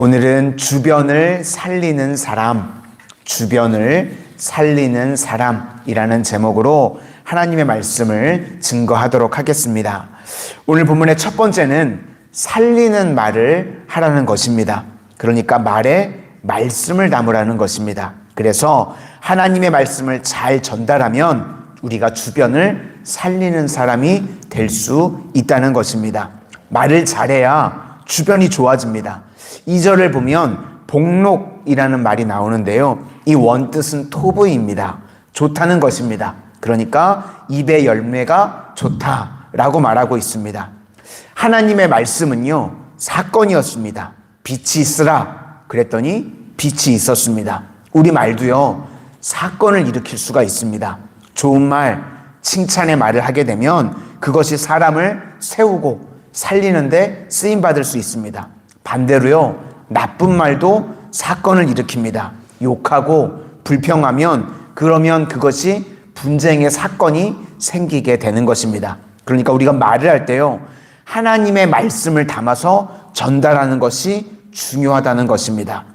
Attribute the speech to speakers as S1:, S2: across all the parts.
S1: 오늘은 주변을 살리는 사람이라는 제목으로 하나님의 말씀을 증거하도록 하겠습니다. 오늘 본문의 첫 번째는 살리는 말을 하라는 것입니다. 그러니까 말에 말씀을 담으라는 것입니다. 그래서 하나님의 말씀을 잘 전달하면 우리가 주변을 살리는 사람이 될 수 있다는 것입니다. 말을 잘해야 주변이 좋아집니다. 2절을 보면 복록이라는 말이 나오는데요. 이 원뜻은 토브입니다. 좋다는 것입니다. 그러니까 입의 열매가 좋다라고 말하고 있습니다. 하나님의 말씀은요, 사건이었습니다. 빛이 있으라 그랬더니 빛이 있었습니다. 우리 말도요, 사건을 일으킬 수가 있습니다. 좋은 말, 칭찬의 말을 하게 되면 그것이 사람을 세우고 살리는데 쓰임받을 수 있습니다. 반대로요, 나쁜 말도 사건을 일으킵니다. 욕하고 불평하면 그러면 그것이 분쟁의 사건이 생기게 되는 것입니다. 그러니까 우리가 말을 할 때요, 하나님의 말씀을 담아서 전달하는 것이 중요하다는 것입니다.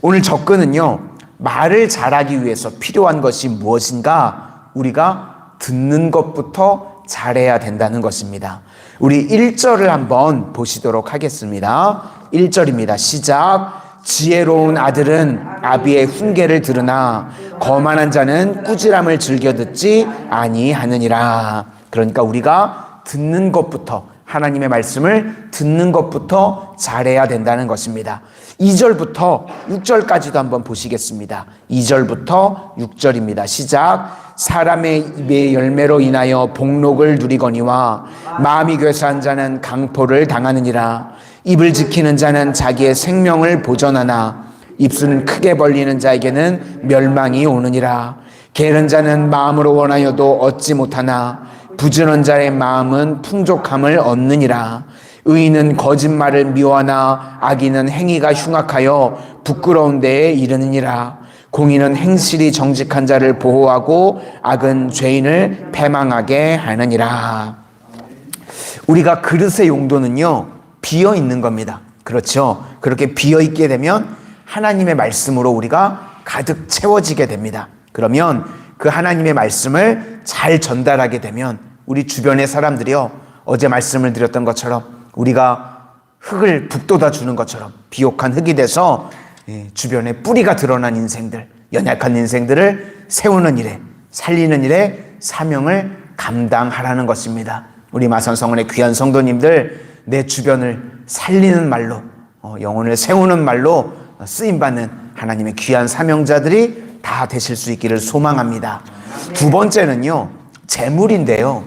S1: 오늘 접근은요, 말을 잘하기 위해서 필요한 것이 무엇인가? 우리가 듣는 것부터 잘해야 된다는 것입니다. 우리 1절을 한번 보시도록 하겠습니다. 1절입니다. 시작. 지혜로운 아들은 아비의 훈계를 들으나 거만한 자는 꾸지람을 즐겨 듣지 아니하느니라. 그러니까 우리가 듣는 것부터, 하나님의 말씀을 듣는 것부터 잘해야 된다는 것입니다. 2절부터 6절까지도 한번 보시겠습니다. 2절부터 6절입니다. 시작. 사람의 입의 열매로 인하여 복록을 누리거니와 마음이 괴사한 자는 강포를 당하느니라. 입을 지키는 자는 자기의 생명을 보전하나 입술은 크게 벌리는 자에게는 멸망이 오느니라. 게으른 자는 마음으로 원하여도 얻지 못하나 부지런한 자의 마음은 풍족함을 얻느니라. 의인은 거짓말을 미워하나 악인은 행위가 흉악하여 부끄러운 데에 이르느니라. 공의는 행실이 정직한 자를 보호하고 악은 죄인을 패망하게 하느니라. 우리가 그릇의 용도는요, 비어 있는 겁니다. 그렇죠? 그렇게 비어 있게 되면 하나님의 말씀으로 우리가 가득 채워지게 됩니다. 그러면 그 하나님의 말씀을 잘 전달하게 되면 우리 주변의 사람들이요, 어제 말씀을 드렸던 것처럼 우리가 흙을 북돋아 주는 것처럼 비옥한 흙이 돼서 주변에 뿌리가 드러난 인생들, 연약한 인생들을 세우는 일에, 살리는 일에 사명을 감당하라는 것입니다. 우리 마산성원의 귀한 성도님들, 내 주변을 살리는 말로, 영혼을 세우는 말로 쓰임받는 하나님의 귀한 사명자들이 다 되실 수 있기를 소망합니다. 두 번째는요, 재물인데요.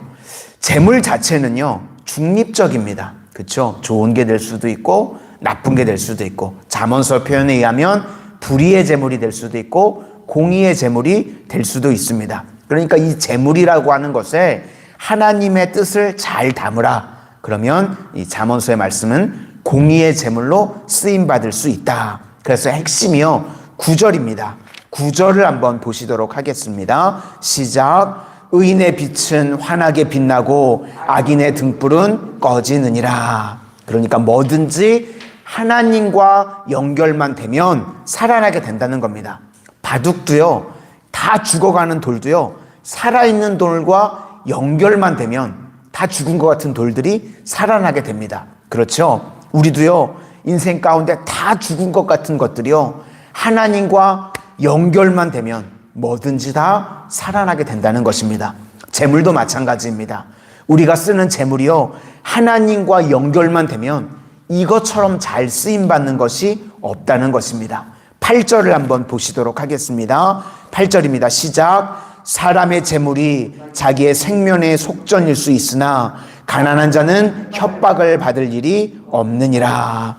S1: 재물 자체는요, 중립적입니다. 그렇죠? 좋은 게 될 수도 있고 나쁜 게 될 수도 있고, 잠언서 표현에 의하면 불의의 재물이 될 수도 있고 공의의 재물이 될 수도 있습니다. 그러니까 이 재물이라고 하는 것에 하나님의 뜻을 잘 담으라. 그러면 이 잠언서의 말씀은 공의의 재물로 쓰임받을 수 있다. 그래서 핵심이요, 9절입니다. 9절을 한번 보시도록 하겠습니다. 시작. 의인의 빛은 환하게 빛나고 악인의 등불은 꺼지느니라. 그러니까 뭐든지 하나님과 연결만 되면 살아나게 된다는 겁니다. 바둑도요, 다 죽어가는 돌도요, 살아있는 돌과 연결만 되면 다 죽은 것 같은 돌들이 살아나게 됩니다. 그렇죠? 우리도요, 인생 가운데 다 죽은 것 같은 것들이요, 하나님과 연결만 되면 뭐든지 다 살아나게 된다는 것입니다. 재물도 마찬가지입니다. 우리가 쓰는 재물이요, 하나님과 연결만 되면 이것처럼 잘 쓰임받는 것이 없다는 것입니다. 8절을 한번 보시도록 하겠습니다. 8절입니다. 시작. 사람의 재물이 자기의 생면의 속전일 수 있으나 가난한 자는 협박을 받을 일이 없느니라.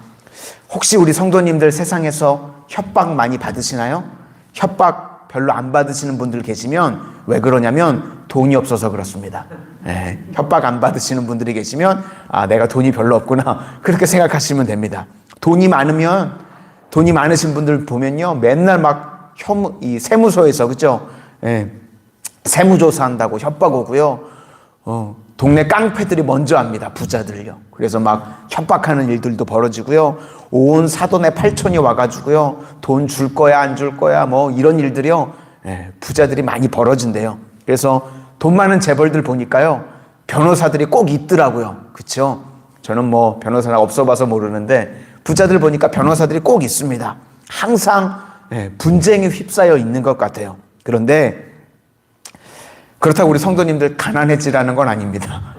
S1: 혹시 우리 성도님들 세상에서 협박 많이 받으시나요? 협박 별로 안 받으시는 분들 계시면 왜 그러냐면 돈이 없어서 그렇습니다. 협박 안 받으시는 분들이 계시면 내가 돈이 별로 없구나, 그렇게 생각하시면 됩니다. 돈이 많으신 분들 보면요, 맨날 막 이 세무서에서, 그죠? 세무조사 한다고 협박 오고요. 동네 깡패들이 먼저 합니다. 부자들요. 그래서 막 협박하는 일들도 벌어지고요. 온 사돈의 팔촌이 와가지고요. 돈 줄 거야 안 줄 거야 뭐 이런 일들이요. 부자들이 많이 벌어진대요. 그래서 돈 많은 재벌들 보니까요. 변호사들이 꼭 있더라고요. 그렇죠? 저는 뭐 변호사가 없어봐서 모르는데 부자들 보니까 변호사들이 꼭 있습니다. 항상 분쟁에 휩싸여 있는 것 같아요. 그런데 그렇다고 우리 성도님들 가난해지라는 건 아닙니다.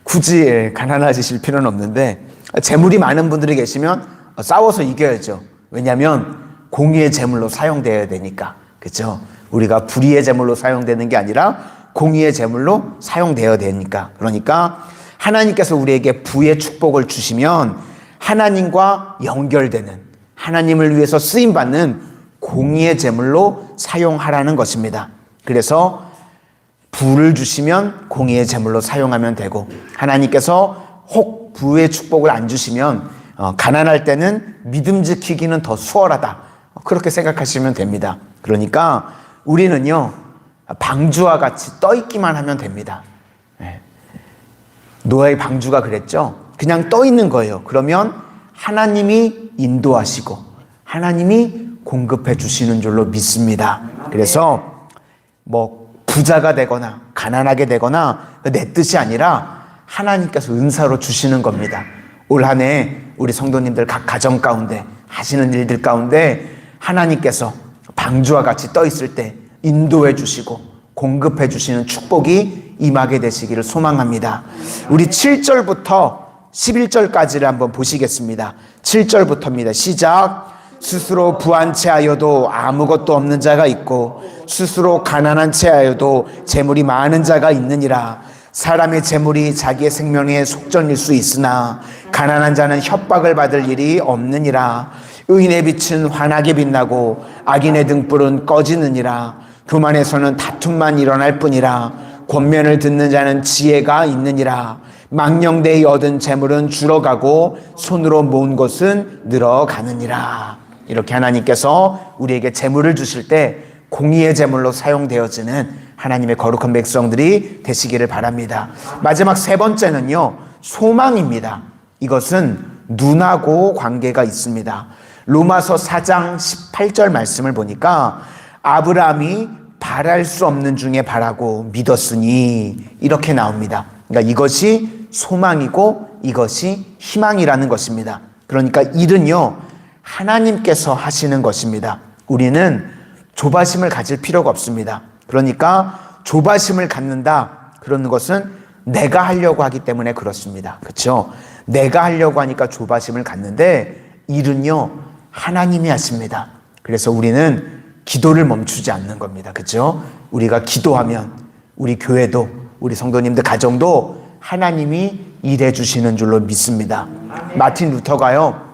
S1: 굳이 가난해지실 필요는 없는데 재물이 많은 분들이 계시면 싸워서 이겨야죠. 왜냐하면 공의의 재물로 사용되어야 되니까. 그렇죠? 우리가 불의의 재물로 사용되는 게 아니라 공의의 재물로 사용되어야 되니까. 그러니까 하나님께서 우리에게 부의 축복을 주시면 하나님과 연결되는, 하나님을 위해서 쓰임받는 공의의 재물로 사용하라는 것입니다. 그래서 부를 주시면 공의의 재물로 사용하면 되고, 하나님께서 혹 부의 축복을 안 주시면 가난할 때는 믿음 지키기는 더 수월하다, 그렇게 생각하시면 됩니다. 그러니까 우리는요, 방주와 같이 떠있기만 하면 됩니다. 노아의 방주가 그랬죠. 그냥 떠 있는 거예요. 그러면 하나님이 인도하시고 하나님이 공급해 주시는 줄로 믿습니다. 그래서 뭐 부자가 되거나 가난하게 되거나 내 뜻이 아니라 하나님께서 은사로 주시는 겁니다. 올 한 해 우리 성도님들 각 가정 가운데 하시는 일들 가운데 하나님께서 방주와 같이 떠 있을 때 인도해 주시고 공급해 주시는 축복이 임하게 되시기를 소망합니다. 우리 7절부터 11절까지를 한번 보시겠습니다. 7절부터입니다. 시작. 스스로 부한 채 하여도 아무것도 없는 자가 있고 스스로 가난한 채 하여도 재물이 많은 자가 있느니라. 사람의 재물이 자기의 생명의 속전일 수 있으나 가난한 자는 협박을 받을 일이 없느니라. 의인의 빛은 환하게 빛나고 악인의 등불은 꺼지느니라. 교만에서는 다툼만 일어날 뿐이라. 권면을 듣는 자는 지혜가 있느니라. 망령되이 얻은 재물은 줄어가고 손으로 모은 것은 늘어가느니라. 이렇게 하나님께서 우리에게 재물을 주실 때 공의의 재물로 사용되어지는 하나님의 거룩한 백성들이 되시기를 바랍니다. 마지막 세 번째는요, 소망입니다. 이것은 눈하고 관계가 있습니다. 로마서 4장 18절 말씀을 보니까 아브라함이 바랄 수 없는 중에 바라고 믿었으니 이렇게 나옵니다. 그러니까 이것이 소망이고 이것이 희망이라는 것입니다. 그러니까 일은요, 하나님께서 하시는 것입니다. 우리는 조바심을 가질 필요가 없습니다. 그러니까 조바심을 갖는다, 그러는 것은 내가 하려고 하기 때문에 그렇습니다. 그렇죠? 내가 하려고 하니까 조바심을 갖는데 일은요, 하나님이 하십니다. 그래서 우리는 기도를 멈추지 않는 겁니다. 그렇죠? 우리가 기도하면 우리 교회도 우리 성도님들 가정도 하나님이 일해 주시는 줄로 믿습니다. 마틴 루터가요,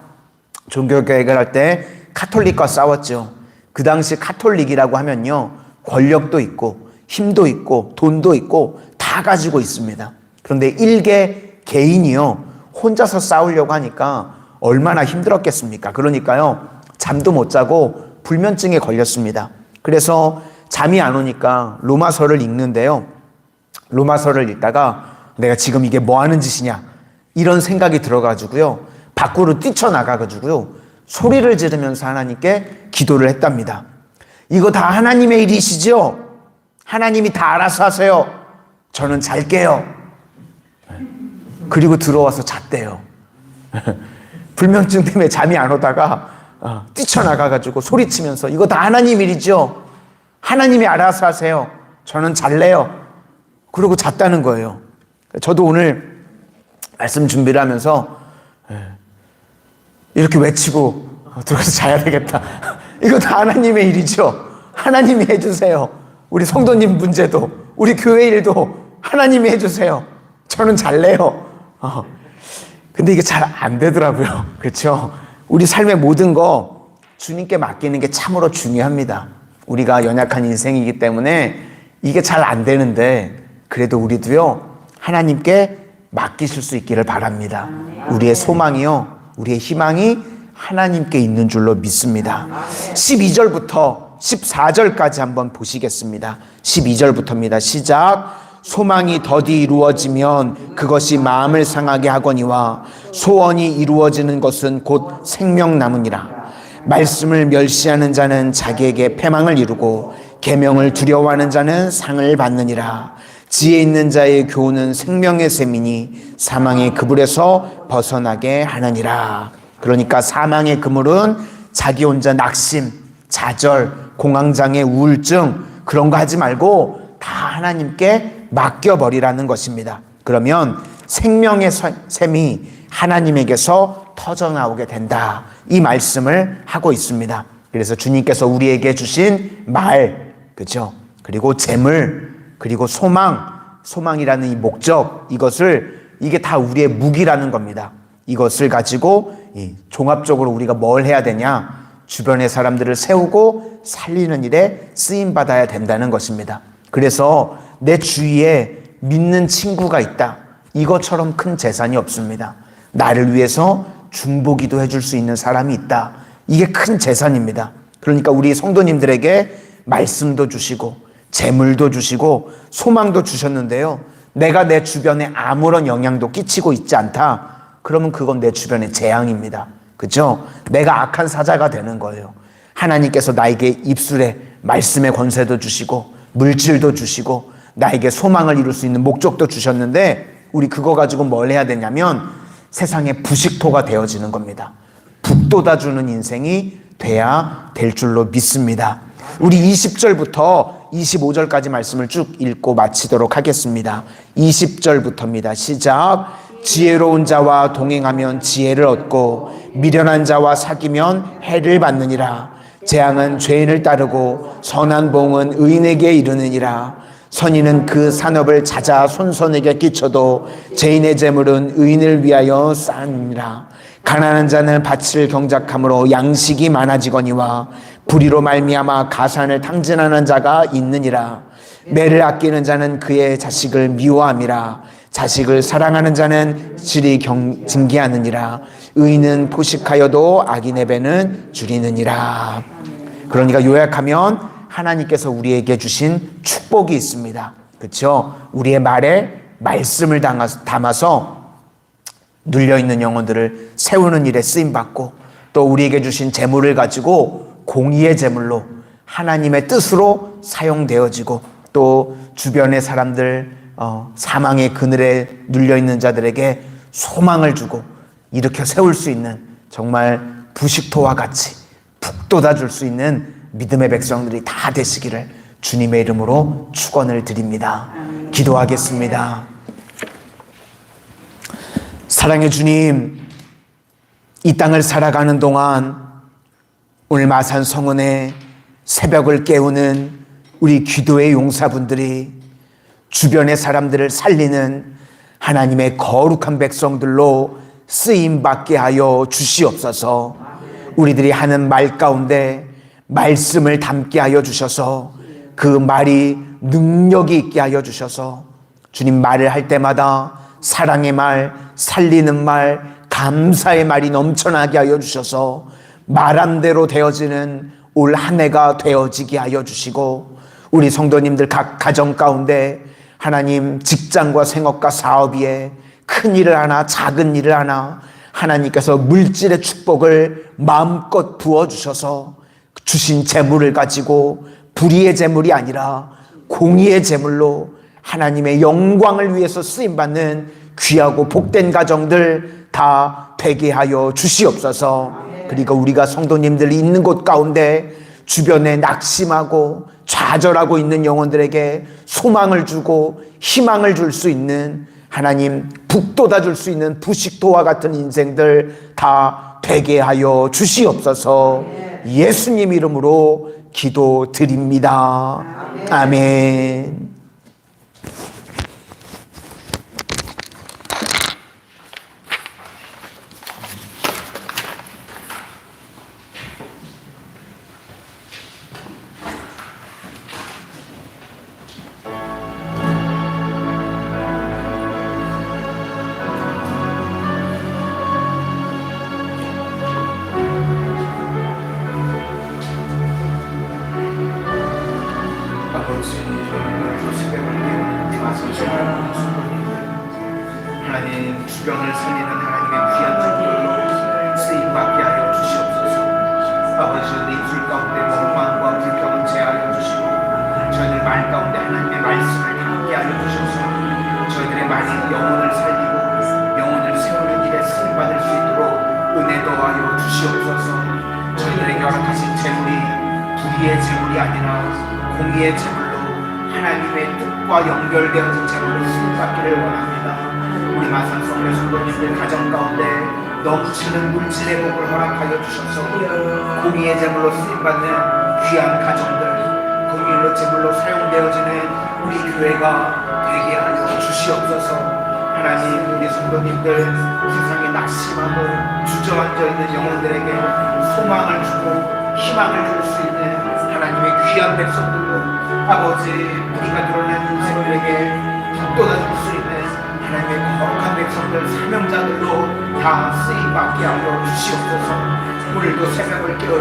S1: 종교개혁을 할 때 카톨릭과 싸웠죠. 그 당시 카톨릭이라고 하면요, 권력도 있고 힘도 있고 돈도 있고 다 가지고 있습니다. 그런데 일개 개인이요, 혼자서 싸우려고 하니까 얼마나 힘들었겠습니까? 그러니까요, 잠도 못 자고 불면증에 걸렸습니다. 그래서 잠이 안 오니까 로마서를 읽는데요, 로마서를 읽다가 내가 지금 이게 뭐 하는 짓이냐 이런 생각이 들어가지고요, 밖으로 뛰쳐나가가지고요 소리를 지르면서 하나님께 기도를 했답니다. 이거 다 하나님의 일이시죠? 하나님이 다 알아서 하세요. 저는 잘게요. 그리고 들어와서 잤대요. 불면증 때문에 잠이 안 오다가 뛰쳐나가가지고 소리치면서 이거 다 하나님 일이죠? 하나님이 알아서 하세요. 저는 잘래요. 그러고 잤다는 거예요. 저도 오늘 말씀 준비를 하면서 이렇게 외치고 들어가서 자야 되겠다. 이거 다 하나님의 일이죠. 하나님이 해주세요. 우리 성도님 문제도 우리 교회 일도 하나님이 해주세요. 저는 잘래요. 근데 이게 잘 안 되더라고요. 그렇죠? 우리 삶의 모든 거 주님께 맡기는 게 참으로 중요합니다. 우리가 연약한 인생이기 때문에 이게 잘 안 되는데 그래도 우리도요, 하나님께 맡기실 수 있기를 바랍니다. 우리의 소망이요, 우리의 희망이 하나님께 있는 줄로 믿습니다. 12절부터 14절까지 한번 보시겠습니다. 12절부터입니다. 시작. 소망이 더디 이루어지면 그것이 마음을 상하게 하거니와 소원이 이루어지는 것은 곧 생명나무니라. 말씀을 멸시하는 자는 자기에게 패망을 이루고 계명을 두려워하는 자는 상을 받느니라. 지혜 있는 자의 교훈은 생명의 샘이니 사망의 그물에서 벗어나게 하느니라. 그러니까 사망의 그물은 자기 혼자 낙심, 좌절, 공황장애, 우울증 그런 거 하지 말고 다 하나님께 맡겨버리라는 것입니다. 그러면 생명의 샘이 하나님에게서 터져나오게 된다. 이 말씀을 하고 있습니다. 그래서 주님께서 우리에게 주신 말, 그죠? 그리고 재물, 그리고 소망이라는 이 목적, 이게 다 우리의 무기라는 겁니다. 이것을 가지고 종합적으로 우리가 뭘 해야 되냐? 주변의 사람들을 세우고 살리는 일에 쓰임받아야 된다는 것입니다. 그래서 내 주위에 믿는 친구가 있다. 이것처럼 큰 재산이 없습니다. 나를 위해서 중보기도 해줄 수 있는 사람이 있다. 이게 큰 재산입니다. 그러니까 우리 성도님들에게 말씀도 주시고 재물도 주시고 소망도 주셨는데요. 내가 내 주변에 아무런 영향도 끼치고 있지 않다. 그러면 그건 내 주변의 재앙입니다. 그죠? 내가 악한 사자가 되는 거예요. 하나님께서 나에게 입술에 말씀의 권세도 주시고 물질도 주시고 나에게 소망을 이룰 수 있는 목적도 주셨는데 우리 그거 가지고 뭘 해야 되냐면 세상의 부식토가 되어지는 겁니다. 북돋아주는 인생이 돼야 될 줄로 믿습니다. 우리 20절부터 25절까지 말씀을 쭉 읽고 마치도록 하겠습니다. 20절부터입니다. 시작. 지혜로운 자와 동행하면 지혜를 얻고 미련한 자와 사귀면 해를 받느니라. 재앙은 죄인을 따르고 선한 봉은 의인에게 이르느니라. 선인은 그 산업을 찾아 손손에게 끼쳐도 죄인의 재물은 의인을 위하여 쌓느니라. 가난한 자는 밭을 경작함으로 양식이 많아지거니와 불의로 말미암아 가산을 탕진하는 자가 있느니라. 매를 아끼는 자는 그의 자식을 미워함이라. 자식을 사랑하는 자는 질이 징계하느니라. 의인은 포식하여도 악인의 배는 줄이느니라. 그러니까 요약하면 하나님께서 우리에게 주신 축복이 있습니다. 그렇죠? 우리의 말에 말씀을 담아서 눌려있는 영혼들을 세우는 일에 쓰임받고 또 우리에게 주신 재물을 가지고 공의의 재물로 하나님의 뜻으로 사용되어지고 또 주변의 사람들 사망의 그늘에 눌려있는 자들에게 소망을 주고 일으켜 세울 수 있는 정말 부식토와 같이 북돋아줄 수 있는 믿음의 백성들이 다 되시기를 주님의 이름으로 축원을 드립니다. 기도하겠습니다. 사랑의 주님, 이 땅을 살아가는 동안 오늘 마산 성원의 새벽을 깨우는 우리 기도의 용사분들이 주변의 사람들을 살리는 하나님의 거룩한 백성들로 쓰임받게 하여 주시옵소서. 우리들이 하는 말 가운데 말씀을 담게 하여 주셔서 그 말이 능력이 있게 하여 주셔서 주님 말을 할 때마다 사랑의 말, 살리는 말, 감사의 말이 넘쳐나게 하여 주셔서 말한 대로 되어지는 올 한 해가 되어지게 하여 주시고 우리 성도님들 각 가정 가운데 하나님 직장과 생업과 사업 위에 큰 일을 하나 작은 일을 하나 하나님께서 물질의 축복을 마음껏 부어주셔서 주신 재물을 가지고 불의의 재물이 아니라 공의의 재물로 하나님의 영광을 위해서 쓰임받는 귀하고 복된 가정들 다 되게 하여 주시옵소서. 그리고 우리가 성도님들이 있는 곳 가운데 주변에 낙심하고 좌절하고 있는 영혼들에게 소망을 주고 희망을 줄 수 있는 하나님 북돋아 줄 수 있는 부식토와 같은 인생들 다 되게 하여 주시옵소서. 예수님 이름으로 기도드립니다. 아멘.
S2: 아버지
S1: 아버지 입술 가운데 원망과 불평은 제하여 주시고 저희들 말 가운데 하나님의 말씀을 함께 하여 주셔서 저희들의 말이 영혼을 살리고 영혼을 세우는 일에 쓰임받을 수 있도록 은혜 더하여 주시옵소서. 저희들에게 허락하신 재물이 불의의 재물이 아니라 공의의 재물로 하나님의 뜻과 연결되어진 재물로 쓰임받기를 원합니다. 우리 마산성의 성도님들 가정 가운데 넘치는 물질의 복을 허락하여 주셔서 공의의 재물로 쓰임받는 귀한 가정들, 공의의 재물로 사용되어지는 우리 교회가 되게 하여 주시옵소서. 하나님, 우리 성도님들 세상에 낙심하고 주저앉아 있는 영혼들에게 소망을 주고 희망을 줄 수 있는 하나님의 귀한 백성들로 아버지, 우리가 드러낸 인생들에게 북돋아줄 수 있는 하나님의 거룩한 백성들, 사명자들로 다 쓰임받게 하여 주시옵소서. 오늘도 새벽을 깨워